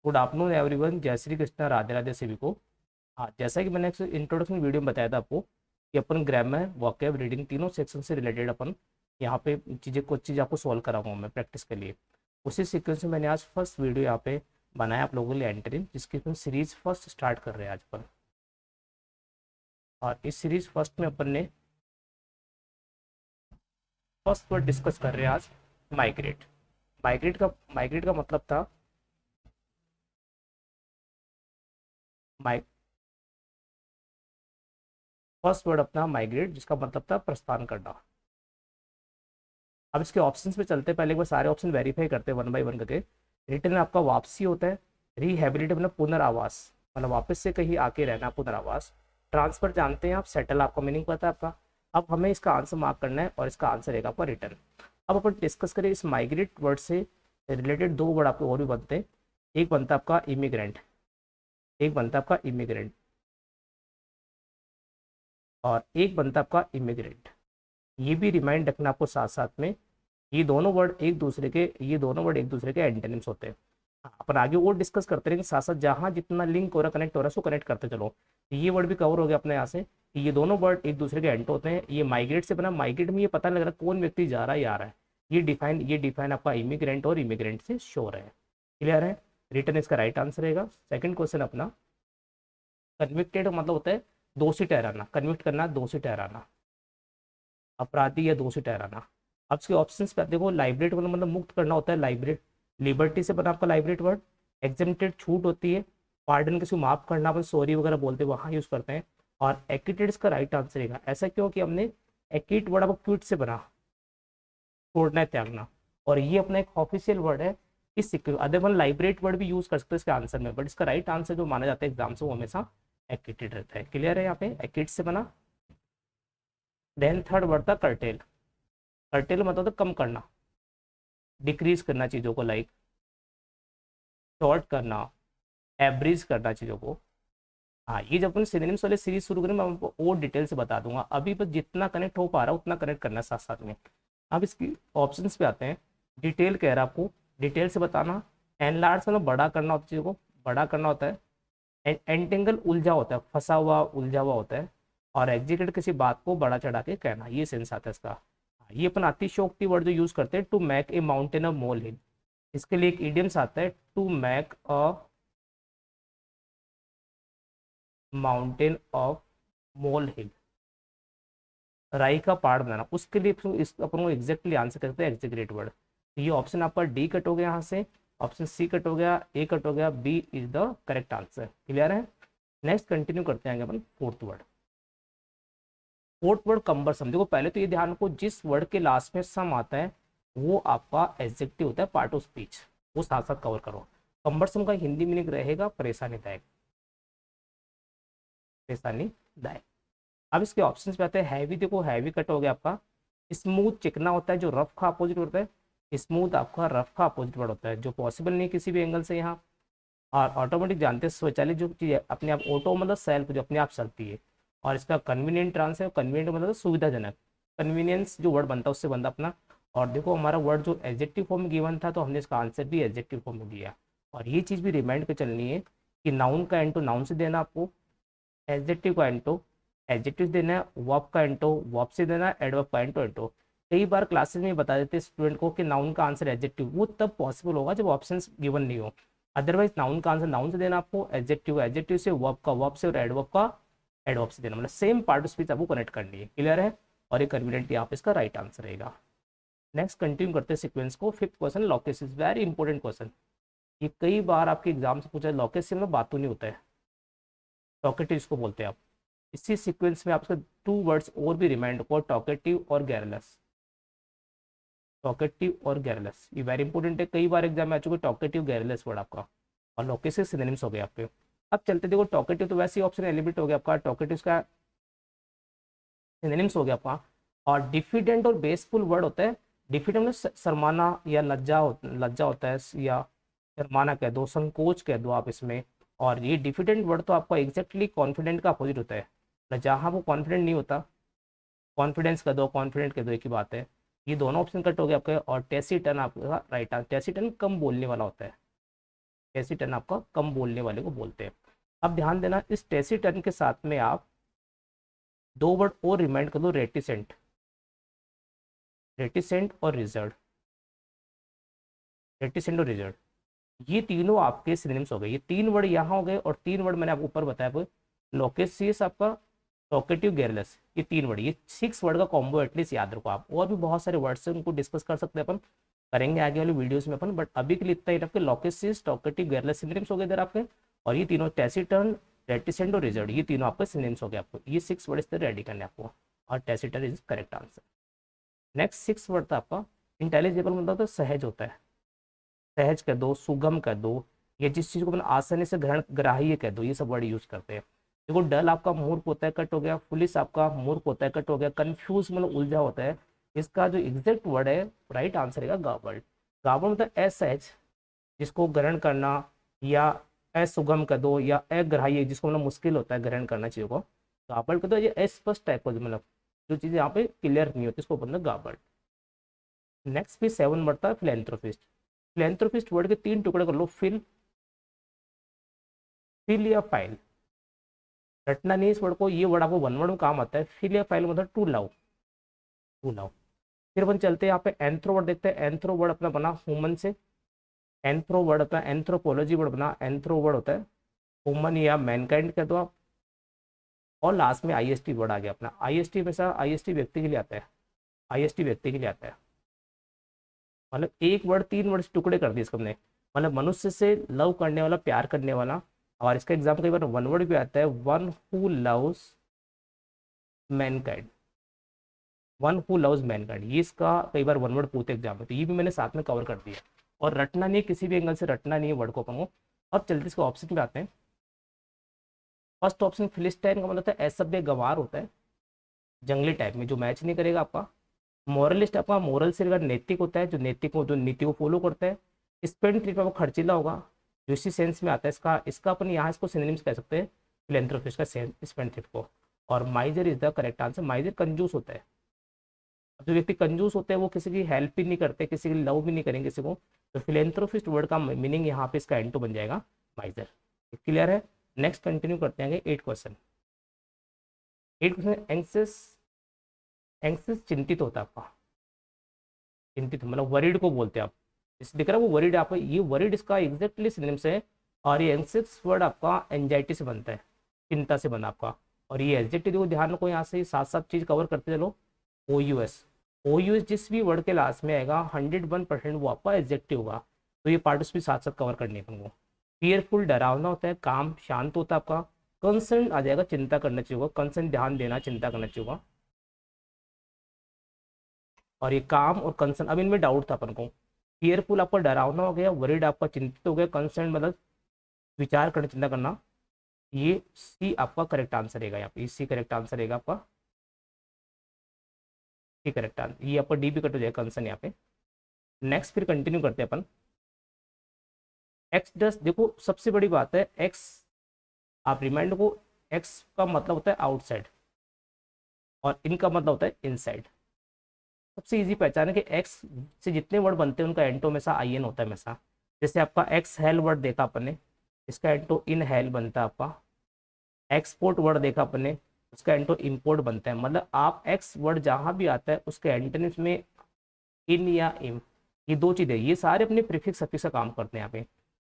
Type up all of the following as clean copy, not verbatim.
Good afternoon everyone. जय श्री कृष्णा, राधे राधे सभी को। हाँ, जैसा कि मैंने इंट्रोडक्शन वीडियो में बताया था आपको कि अपन ग्रामर, वोकैब, रीडिंग तीनों सेक्शन से रिलेटेड अपन यहाँ पे कुछ चीज़ आपको सॉल्व कराऊंगा मैं प्रैक्टिस के लिए। उसी सीक्वेंस में मैंने आज फर्स्ट वीडियो यहाँ पे बनाया आप लोगों के लिए एंटरिंग, जिसकी अपन सीरीज फर्स्ट स्टार्ट कर रहे हैं आज अपन। और इस सीरीज फर्स्ट में अपन ने फर्स्ट वर्ड डिस्कस कर रहे हैं आज, माइग्रेट। माइग्रेट का मतलब था माइ फर्स्ट वर्ड अपना माइग्रेट, जिसका मतलब था प्रस्थान करना। अब इसके ऑप्शंस पे चलते हैं। पहले एक बार सारे ऑप्शन वेरीफाई करते हैं वन बाय वन करके। रिटर्न में आपका वापसी होता है। रिहेबिलिटेट मतलब पुनर्वास, मतलब वापस से कहीं आके रहना, पुनर्वास। ट्रांसफर जानते हैं आप, सेटल आपका मीनिंग पता है आपका। अब हमें इसका आंसर मार्क करना है और इसका आंसर रहेगा आपका रिटर्न। अब अपन डिस्कस करें इस माइग्रेट वर्ड से रिलेटेड दो वर्ड आपके और भी बनते हैं। एक बनता है आपका इमिग्रेंट, एक बनता है आपका इमिग्रेंट, और एक बनता है आपका इमिग्रेंट। ये भी रिमाइंड रखना आपको साथ साथ में। ये दोनों वर्ड एक दूसरे के एंटोनिम्स होते हैं। हाँ, अपन आगे और डिस्कस करते रहेंगे साथ साथ, जहाँ जितना लिंक हो रहा, कनेक्ट हो रहा है, उसको कनेक्ट करते चलो। तो ये वर्ड भी कवर हो गया अपने यहाँ से कि ये दोनों वर्ड एक दूसरे के एंट होते हैं। ये माइग्रेट से बना, माइग्रेट में ये पता लग रहा है कौन व्यक्ति जा रहा है या आ रहा है। ये डिफाइन आपका इमिग्रेंट और इमिग्रेंट से श्योर है। क्लियर है? रिटर्न इसका राइट आंसर रहेगा। सेकंड क्वेश्चन अपना, कन्विक्टेड मतलब होता है दोषी ठहराना, कन्विक्ट करना, दोषी ठहराना, अपराधी या दोषी ठहराना। अब इसके ऑप्शंस पे देखो, लाइब्रेट मतलब मुक्त करना होता है, लाइब्रेट। लिबर्टी से बना आपका लाइब्रेट वर्ड। एग्जेम्प्टेड छूट होती है। पार्डन किसी को माफ करना, अपन सॉरी वगैरह बोलते हैं वहाँ यूज करते हैं। और एक्विटेड इसका राइट आंसर रहेगा। ऐसा क्यों कि हमने एक्विट वर्ड आपको क्विट से बना, छोड़ना है, त्यागना। और ये अपना एक ऑफिशियल वर्ड है इस secure. Other one Lybrate word भी यूज कर सकते हैं इसके आंसर में, बट इसका राइट आंसर जो माना जाता है एग्जाम से वो हमेशा एक्विटेड रहता है। क्लियर है? यहाँ पे एक्विट से बना। देन थर्ड वर्ड था कर्टेल। कर्टेल मतलब कम करना, डिक्रीज करना चीज़ों को, लाइक शॉर्ट करना, एवरेज करना चीज़ों को। हाँ, ये जब अपन सिनोनिम्स वाले सीरीज शुरू करें मैं आपको और डिटेल से बता दूंगा। अभी बस जितना कनेक्ट हो पा रहा है उतना कनेक्ट करना है साथ साथ में। अब इसकी ऑप्शंस पे आते हैं। डिटेल कह रहा है आपको, डिटेल से बताना। एनलार्ज मतलब बड़ा करना होता है, चीज़ों को बड़ा करना होता है। एंटेंगल उलझा होता है, फंसा हुआ, उलझा हुआ होता है। और एग्जीक्यूट किसी बात को बड़ा चढ़ा के कहना, ये सेंस आता है इसका। हाँ, ये अपन अतिशयोक्ति वर्ड जो यूज करते हैं, to make a mountain of molehill. इसके लिए एक इडियम्स आता है, to make a mountain of molehill, राई का पहाड़ बनाना। उसके लिए इस अपन को एग्जैक्टली आंसर करते हैं एग्जीक्यूट वर्ड। तो ये ऑप्शन आपका डी कट हो गया यहाँ से, ऑप्शन सी कट हो गया, ए कट हो गया, B is the correct answer. Clear है? नेक्स्ट कंटिन्यू करते हैं अपन fourth word. Fourth word cumbersome. देखो पहले तो ये ध्यान रखो, जिस वर्ड के लास्ट में सम आता है वो आपका एडजेक्टिव होता है, पार्ट ऑफ स्पीच। वो साथ साथ कवर करो। कंबरसम का हिंदी मीनिंग रहेगा परेशानीदायक, परेशानीदायक। अब इसके ऑप्शन पे आते हैं। हैवी, देखो हैवी कट हो गया आपका। स्मूथ चिकना होता है, जो रफ का अपोजिट होता है। स्मूथ आपका रफ का अपोजिट वर्ड होता है, जो पॉसिबल नहीं किसी भी एंगल से यहाँ। और ऑटोमेटिक जानते हैं, स्वचालित जो चीज़ है अपने आप, ऑटो मतलब सेल्फ, जो अपने आप चलती है। और इसका कन्वीनियंट ट्रांस है, कन्वीनियंट मतलब सुविधाजनक। कन्वीनियंस जो वर्ड बनता है उससे बनता अपना। और देखो हमारा वर्ड जो एडजेक्टिव फॉर्म में गिवन था, तो हमने इसका आंसर भी एडजेक्टिव फॉर्म में दिया। और ये चीज़ भी रिमाइंड पे चलनी है कि नाउन का एंटो नाउन से देना आपको, एडजेक्टिव का एंटो एडजेक्टिव देना है, वर्ब का एंटो वर्ब से देना है, एडवर्ब का एंटो एंटो। कई बार क्लासेस में बता देते स्टूडेंट को कि नाउन का आंसर एडजेक्टिव, वो तब पॉसिबल होगा जब ऑप्शंस गिवन नहीं हो। अदरवाइज नाउन का आंसर नाउन से देना आपको, एडजेक्टिव से, वर्ब का वर्ब से, और एडवर्ब का एडवर्ब से देना। मतलब सेम पार्ट ऑफ स्पीच आपको कनेक्ट करनी है। क्लियर है? और ये कन्वीनियंटली आप इसका राइट आंसर रहेगा। नेक्स्ट कंटिन्यू करते हैं सीक्वेंस को। Fifth question, loquacious is very important question. ये कई बार आपके एग्जाम से पूछा है। लॉकेस से मतलब बातों नहीं होता है, टॉकेटिव इसको बोलते हैं आप। इसी सीक्वेंस में आपके टू वर्ड्स और भी रिमाइंड को, टॉकेटिव और गैरलेस। टॉकेटिव और गैरलेस ये वेरी इंपॉर्टेंट है, कई बार एग्जाम में आ चुके टॉकेटिव गैरलेस वर्ड आपका। और लॉकेस के सिनोनिम्स हो गए आपके। अब चलते देखो, टॉकेटिव तो वैसे ही ऑप्शन एलिमिनेट हो गया आपका, टॉकेटिव का सिनोनिम्स हो गया आपका। और डिफिडेंट और बेसफुल वर्ड होता है। डिफिडेंट मतलब शर्माना या लज्जा होता है, या शर्माना कह दो, संकोच कह दो आप इसमें। और ये डिफिडेंट वर्ड तो आपका एग्जैक्टली कॉन्फिडेंट का अपोजिट होता है, मतलब जहाँ वो कॉन्फिडेंट नहीं होता, कॉन्फिडेंस कर दो, कॉन्फिडेंट कर दो, एक ही बात है। ये दोनों ऑप्शन कट हो गए आपके। और टेसिटन आपका राइट आंसर। टेसिटन कम बोलने वाला होता है, टेसिटर्न आपका कम बोलने वाले को बोलते हैं। अब ध्यान देना, इस टेसिटर्न के साथ में आप दो वर्ड और रिमाइंड कर दो, रेटिसेंट, रेटिसेंट और रिजर्व, रेटिसेंट और रिजर्व, ये तीनों आपके सिनोनिम्स हो गए। ये तीन वर्ड यहाँ हो गए और तीन वर्ड मैंने आपको ऊपर बताया, लोकेसियस आपका, टॉकेटिव, गेरलेस, ये तीन वर्ड, ये 6 वर्ड का कॉम्बो एटलीस्ट याद रखो आप। और भी बहुत सारे वर्ड्स हैं, उनको डिस्कस कर सकते हैं अपन, करेंगे आगे वाली वीडियोस में अपन, बट अभी के लिए इतना ही आपके लोकेसियस, टॉकेटिव, गेरलेस सिनोनिम्स हो गए इधर आपके, और ये तीनों टेसिटर्न, रेटिसेंट और रिजर्व, ये तीनों आपके सिनोनिम्स हो गए। आपको ये 6 वर्ड इस तरह रेडी करने आपको, और taciturn is correct answer. Next 6 word था आपका इंटेलिजिबल, मतलब तो सहज होता है, सहज कह दो, सुगम कह दो, या जिस चीज़ को अपन आसानी से ग्रहण ग्राह्य कह दो, ये सब वर्ड यूज करते हैं। देखो डल आपका मूर्ख होता है, कट हो गया, पुलिस आपका मूर्ख होता है, कट हो गया, कंफ्यूज मतलब उलझा होता है। इसका जो एग्जैक्ट वर्ड है, राइट आंसर है गाबल्ड। गाबल्ड मतलब असहज, जिसको ग्रहण करना, या असुगम कह दो, या अग्राह्य, जिसको मतलब मुश्किल होता है ग्रहण करना चीज़ों को, गाबल्ड कह दो। ये अस्पष्ट टाइप का, मतलब जो चीज़ें यहाँ पे क्लियर नहीं होती, इसको बोलते हैं गाबल्ड। नेक्स्ट भी 7 वर्ड था फिलेंथ्रोपिस्ट। फिलेंथ्रोपिस्ट वर्ड के 3 टुकड़े कर लो, फिल या फाइल। रटना नहीं इस वर्ड को, ये वर्ड आपको 1 वर्ड में काम आता है। फिल या फाइल मतलब टू लव, टू लव। फिर अपन चलते हैं यहाँ पे एंथ्रो वर्ड देखते हैं। एंथ्रो वर्ड अपना बना ह्यूमन से, एंथ्रो वर्ड अपना, एंथ्रोपोलॉजी वर्ड बना, एंथ्रो वर्ड होता है ह्यूमन या मैनकाइंड कह दो आप, और लास्ट में आईएसटी वर्ड आ गया अपना। आईएसटी हमेशा आईएसटी व्यक्ति के लिए आता है, आईएसटी व्यक्ति के लिए आता है, मतलब एक वर्ड 3 वर्ड से टुकड़े कर दिए इसको हमने, मतलब मनुष्य से लव करने वाला, प्यार करने वाला। और इसका एग्जाम्पल कई बार 1 वर्ड भी आता है, one who loves Mankind, one who loves Mankind, ये इसका कई बार 1 वर्ड पूछते एग्जाम में, तो ये भी मैंने साथ में कवर कर दिया। और रटना नहीं है, किसी भी एंगल से रटना नहीं है वर्ड को अपन को। अब चलते इसके ऑप्शन पे आते हैं। फर्स्ट ऑप्शन फिलिस्टाइन का मतलब होता है असभ्य, गंवार होता है, जंगली टाइप में, जो मैच नहीं करेगा आपका। मॉरलिस्ट आपका मोरल से रिगार्ड नैतिक होता है, जो नैतिक को, जो नीति को फॉलो करता है। स्पेंड ट्रिप आपको खर्चीला होगा, जो इसी सेंस में आता है। इसका अपन यहाँ इसको सिनोनिम्स कह सकते हैं, फिलेंथ्रोपिस्ट का स्पेंड ट्रिप को। और माइजर इज द करेक्ट आंसर। माइजर कंजूस होता है। अब जो व्यक्ति कंजूस होते हैं वो किसी की हेल्प भी नहीं करते, किसी की लव भी नहीं करेंगे किसी को, तो फिलेंथ्रोपिस्ट वर्ड का मीनिंग यहाँ पे इसका एंटो बन जाएगा माइजर। क्लियर है। नेक्स्ट कंटिन्यू करते हैं 8 क्वेश्चन। 8 क्वेश्चन, एंक्सियस, एंक्सियस चिंतित होता है आपका, चिंतित मतलब वरीड को बोलते हैं आप, इस दिख रहा है वो वरीड आपका, ये वरीड इसका एग्जैक्टली सिनोनिम्स है। और ये एंक्सियस वर्ड आपका एंजाइटी से बनता है, चिंता से बना आपका। और ये एडजेक्टिव को ध्यान रखो, यहाँ से साथ साथ चीज कवर करते चलो। ओ यू एस, ओ यू एस जिस भी वर्ड के लास्ट में आएगा 101% वो आपका एडजेक्टिव होगा, तो ये पार्ट भी साथ साथ कवर करने को। फियरफुल डरावना होता है, काम शांत होता है आपका। कंसर्न आ जाएगा, चिंता करना चाहिए होगा, कंसर्न ध्यान देना, चिंता करना चाहिए होगा। और ये काम और कंसर्न, अब इनमें डाउट था अपन को। फियरफुल आपका डरावना हो गया, वरीड आपका चिंतित हो गया, कंसर्न मतलब विचार करना, चिंता करना। ये सी आपका करेक्ट आंसर रहेगा, यहाँ पे सी करेक्ट आंसर रहेगा आपका, सी करेक्ट आंसर। ये आपका डी भी कट हो जाएगा कंसर्न यहाँ पे। नेक्स्ट फिर कंटिन्यू करते हैं अपन। एक्स डस, देखो सबसे बड़ी बात है एक्स, आप रिमाइंड को, एक्स का मतलब होता है आउटसाइड और इनका मतलब होता है इनसाइड। सबसे इजी पहचान है कि एक्स से जितने वर्ड बनते हैं उनका एंटो हमेशा आई एन होता है हमेशा। जैसे आपका एक्स हेल वर्ड देखा अपन ने, इसका एंटो इन हेल बनता है आपका। एक्सपोर्ट वर्ड देखा अपन ने, उसका एंटो इम्पोर्ट बनता है। मतलब आप एक्स वर्ड जहाँ भी आता है उसके एंटोनिम्स में इन या इम, ये दो चीज़ें, ये सारे अपने प्रीफिक्स सफिक्स का काम करते हैं यहाँ पे।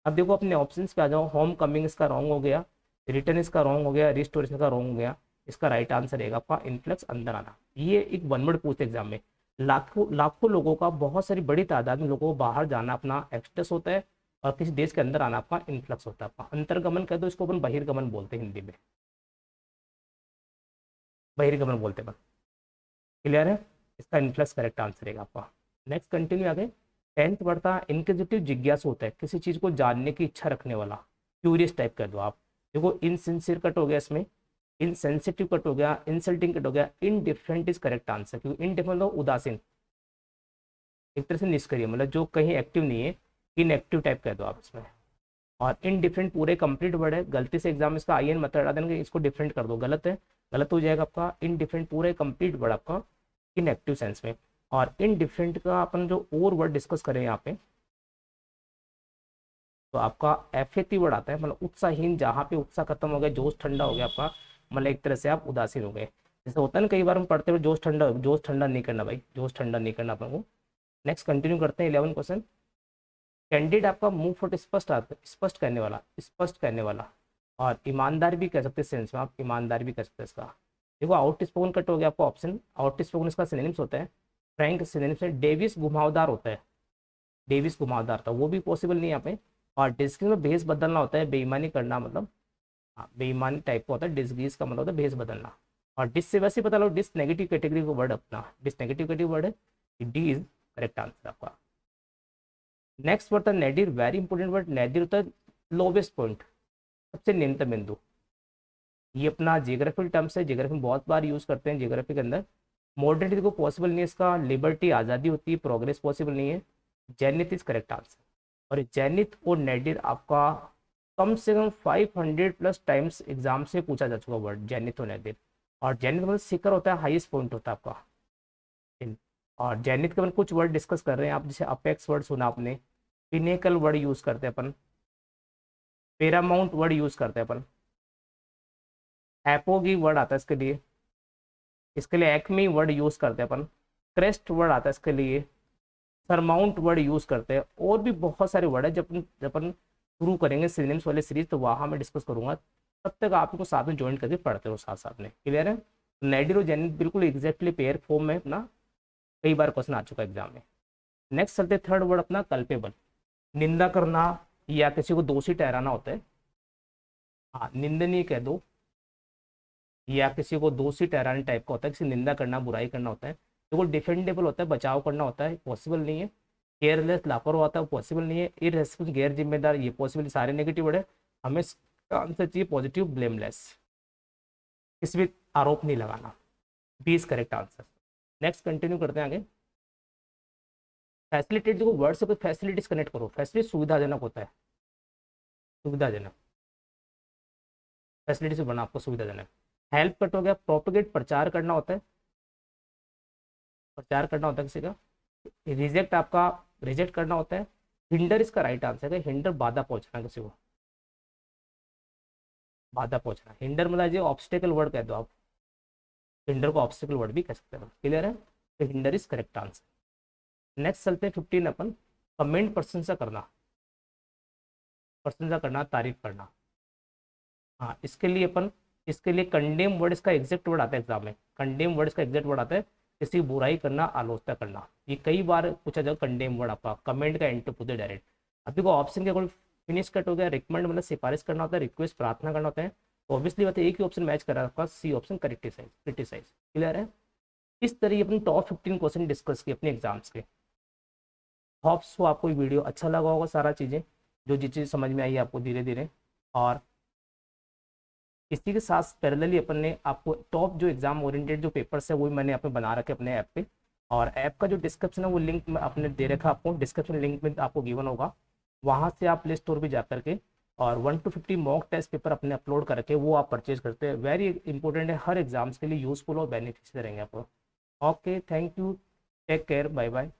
अब देखो अपने ऑप्शंस पे आ जाओ। होम कमिंग इसका रॉन्ग हो गया, रिटर्न इसका रॉन्ग हो गया, रिस्टोरेशन का रॉन्ग हो गया। इसका राइट आंसर रहेगा आपका इन्फ्लक्स, अंदर आना। ये एक 1 वर्ड पूछते एग्जाम में। लाखों लाखों लोगों का, बहुत सारी बड़ी तादाद में लोगों को बाहर जाना अपना एक्सटेस होता है, और किसी देश के अंदर आना आपका इन्फ्लक्स होता है आपका। अंतर्गमन कह दो इसको, अपन बहिर्गमन बोलते हैं हिंदी में, बहिर्गमन बोलते हैं। क्लियर है। इसका इन्फ्लक्स करेक्ट आंसर रहेगा आपका। नेक्स्ट कंटिन्यू आगे। 10th बढ़ता इंक्विजिटिव, जिज्ञासु होता है, किसी चीज़ को जानने की इच्छा रखने वाला, क्यूरियस टाइप कर दो आप। देखो इनसिंसियर कट हो गया इसमें, इनसेंसिटिव कट हो गया, इंसल्टिंग कट हो गया, इनडिफरेंट इज करेक्ट आंसर। क्योंकि इनडिफरेंट मतलब उदासीन, एक तरह से निष्क्रिय, मतलब जो कहीं एक्टिव नहीं है, इनएक्टिव टाइप कह दो आप इसमें। और इनडिफरेंट पूरे कंप्लीट वर्ड है, गलती से एग्जाम इसका आई एन मत हटा देना कि इसको डिफरेंट कर दो, गलत है, गलत हो जाएगा आपका। इनडिफरेंट पूरे कंप्लीट वर्ड आपका इनएक्टिव सेंस में। और इनडिफरेंट का अपन जो और वर्ड डिस्कस करें यहाँ पे, तो आपका एफएटी वर्ड आता है, मतलब उत्साहहीन, जहाँ पे उत्साह खत्म हो गया, जोश ठंडा हो गया आपका, मतलब एक तरह से आप उदासीन हो गए। जैसे होता है ना, कई बार हम पढ़ते हुए जोश ठंडा नहीं करना भाई, जोश ठंडा नहीं करना अपन को। नेक्स्ट कंटिन्यू करते हैं 11 क्वेश्चन। कैंडिड आपका मुंह फुट स्पष्ट आता है, स्पष्ट करने वाला, स्पष्ट करने वाला। और ईमानदार भी कह सकते हैं, सेंस में आप ईमानदार भी कह सकते हैं इसका। देखो आउट स्पोकन कट हो गया आपका ऑप्शन, आउट स्पोकन इसका सिनोनिम्स होता है। फ्रैंक सिनोनिम्स है, डेविस घुमावदार होता है, डेविस घुमावदार था, वो भी पॉसिबल नहीं है यहाँ पे। और डिस्क्रीज में भेस बदलना होता है, बेईमानी करना, मतलब हाँ बेईमानी टाइप का होता है। डिसग्रीज का मतलब होता है भेस बदलना। और डिस से वैसे पता लो, डिस नेगेटिव कैटेगरी का वर्ड अपना, डिस नेगेटिव कैटेगरी वर्ड है, डी इज करेक्ट आंसर आपका। नेक्स्ट वर्ड था नेडिर, वेरी इंपॉर्टेंट वर्ड। नेडिर होता है लोवेस्ट पॉइंट, सबसे निम्नतम बिंदु। ये अपना जियोग्राफिकल टर्म्स है, जियोग्राफी में बहुत बार यूज करते हैं जियोग्राफी के अंदर। मॉडर्निटी को पॉसिबल नहीं है इसका, लिबर्टी आज़ादी होती है, प्रोग्रेस पॉसिबल नहीं है। जैनित इज करेक्ट आंसर। और जैनित और नेडिर आपका कम से कम 500+ टाइम्स एग्जाम से पूछा जा चुका वर्ड, जैनित और नेदिर। और जैनित मतलब शिखर होता है, हाईएस्ट पॉइंट होता है आपका। और जैनित के अपन कुछ वर्ड डिस्कस कर रहे हैं आप, जैसे अपेक्स वर्ड सुना आपने, पिनेकल वर्ड यूज करते हैं अपन, पेरामाउंट वर्ड यूज करते हैं अपन, एपोगी वर्ड आता है इसके लिए एक्मी वर्ड यूज करते हैं अपन, क्रेस्ट वर्ड आता है इसके लिए, सरमाउंट वर्ड यूज करते हैं। और भी बहुत सारे वर्ड है, जब अपन शुरू करेंगे सिनोनिम्स वाले सीरीज तो वहाँ मैं डिस्कस करूंगा। तब तक आप इनको साथ में ज्वाइन करके पढ़ते रहो साथ साथ में, क्लियर है। नेडिर और जेनिथ बिल्कुल एग्जैक्टली पेयर फॉर्म में अपना कई बार क्वेश्चन आ चुका है एग्जाम में। नेक्स्ट चलते थर्ड वर्ड अपना कल्पेबल, निंदा करना या किसी को दोषी ठहराना होता है। हाँ निंदनीय कह दो, या किसी को दोषी ठहराने टाइप का होता है, किसी निंदा करना, बुराई करना होता है। तो वो डिफेंडेबल होता है, बचाव करना होता है, पॉसिबल नहीं है। केयरलेस लापरवाह होता है, पॉसिबल नहीं है। इररेस्पॉन्सिबल गैर जिम्मेदार, ये पॉसिबल, सारे नेगेटिव वर्ड है। हमें आंसर चाहिए पॉजिटिव, ब्लेमलेस, किसी भी आरोप नहीं लगाना, B is correct answer. Next continue करते हैं आगे। फैसिलिटेट, देखो वर्ड से कोई फैसिलिटीज कनेक्ट करो, फैसिलिटी सुविधाजनक होता है, सुविधाजनक, फैसिलिटी से बना आपको सुविधाजनक। हेल्प कट हो गया, प्रोपोगेट प्रचार करना होता है, प्रचार करना होता है किसी का। रिजेक्ट आपका रिजेक्ट करना होता है। हिंडर इसका राइट आंसर है, हिंडर बाधा पहुंचना किसी को, बाधा पहुंचना। हिंडर मतलब जो ऑब्स्टेकल वर्ड कह दो आप, हिंडर को ऑब्स्टेकल वर्ड भी कह सकते हैं, क्लियर है। तो hinder is correct answer. Next चलते हैं 15 अपन, कमेंट प्रशंसा करना, प्रशंसा करना, तारीफ करना। हाँ इसके लिए कंडेम वर्ड इसका एग्जैक्ट वर्ड आता है एग्जाम में, कंडेम वर्ड इसका एग्जैक्ट वर्ड आता है, किसी की बुराई करना, आलोचना करना। ये कई बार पूछा जाए कंडेम वर्ड आपका, कमेंट का एंटर पूछे डायरेक्ट। अभी को ऑप्शन के अकॉर्डिंग फिनिश कट हो गया, रिकमेंड मतलब सिफारिश करना होता है, रिक्वेस्ट प्रार्थना करना होता है। तो ऑब्वियसली बात है एक ही ऑप्शन मैच कर रहा है आपका, C option, criticise, criticise, clear है। इस तरह अपनी टॉप 15 क्वेश्चन डिस्कस किए अपने एग्जाम्स के। होप्स को आपको ये वीडियो अच्छा लगा होगा, सारा चीज़ें जो चीज़ समझ में आई आपको धीरे धीरे। और इसी के साथ पैरेलली अपन ने आपको टॉप जो एग्जाम ओरिएंटेड जो पेपर्स है वो भी मैंने यहाँ पे बना रखे अपने ऐप पे। और ऐप का जो डिस्क्रिप्शन है वो लिंक में आपने दे रखा, आपको डिस्क्रिप्शन लिंक में आपको गिवन होगा, वहाँ से आप प्ले स्टोर पर जा करके और 1 to 50 मॉक टेस्ट पेपर अपने अपलोड करके वो आप परचेज करते हैं। वेरी इंपॉर्टेंट है, हर एग्जाम्स के लिए यूजफुल और बेनिफिशियल रहेंगे आपको। Okay, thank you, take care, bye bye.